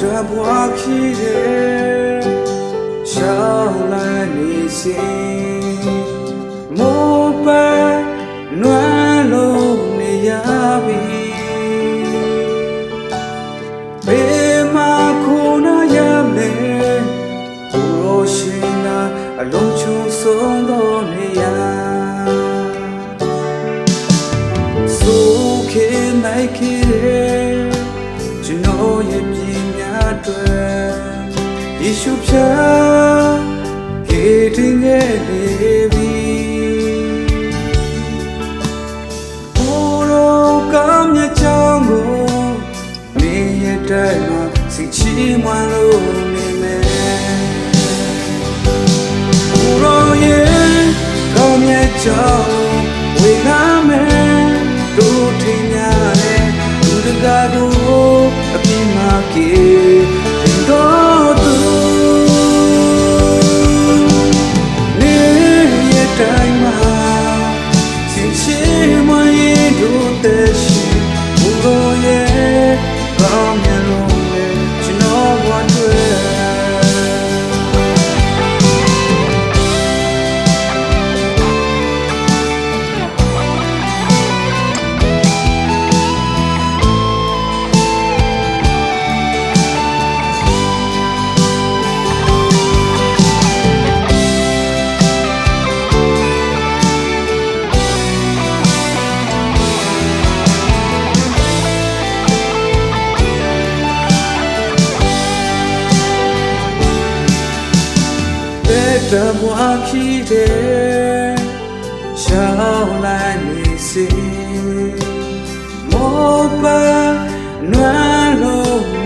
的不起的，少来你心，莫白暖路你呀比，别马苦那呀嘞，不若心那龙出送到你呀，苏克奈克的。ကျွန်တော်ရဲ့ပြည်များအတွက်ယေရှုဖျားကေတင်ခဲ့လေပြီဘိုးတော်ကောင်းမြတ်ကြောင်းကိုနေရတဲ့မှာစိတ်ချီးမွမ်းလို့နေမယ်ဘိုးတော်ရဲ့ကောင်းမြတ်ကြောင်းဝေလာမယ်တို့ထင်ရတယ်သူတကားကိုque todo ne ye taima sin che ma ye do te shi uro ye ba mya lo le chino wa twe的不起的，少来你心，莫把暖路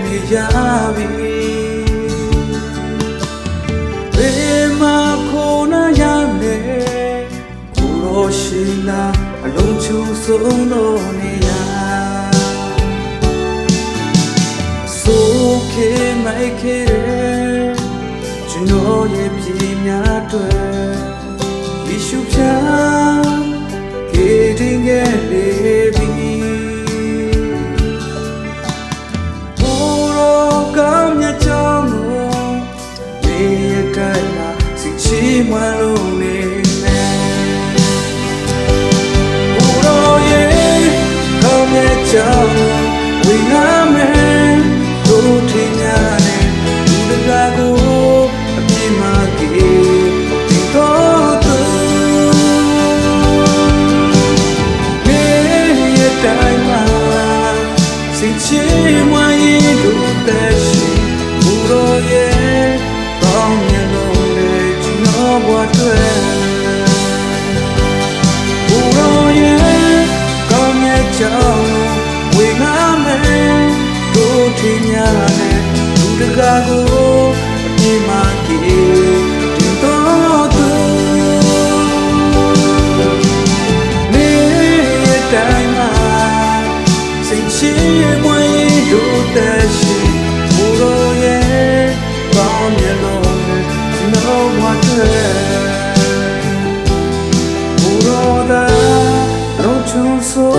你呀比，别马苦那呀嘞，苦罗心那龙出送到你呀，苏克麦克。ကျွန်တော်ရဲ့ပြည်များအတွက်ယေရှုဖျားကေတင်ခဲ့လေပြီဘိုးတော်ကောင်းမြတ်ကြောင်းကိုနေရတဲ့မှာစိတ်ချီးမွမ်းလို့နေမယ်ဘိုးတော်ရဲ့ကောင်းမြတ်ကြောင်းဝေငါမယ်တို့ထင်ရတယ်သူတကားကိုချေမွားရင်တို့တဲ့ရှိဘူရောရဲ့ကောင်းမြတ်လို့လေကျွန်တော်ဘဝတွေ့ဘူရောရဲ့ကောင်းမြတ်ကြောင်းဝေငါမယ်တို့ထင်ရတယ်သူတကားကိုအပြင်းမှကေတင်တော်သူနေတိုင်းမှာစိတ်ချမွေတို့တဲ့ရှိဘူရောရဲ့ကောင်းမြတ်လို့ကျွန်တော်ဘဝတွေ့ဘူရောသာတော့ချုံဆို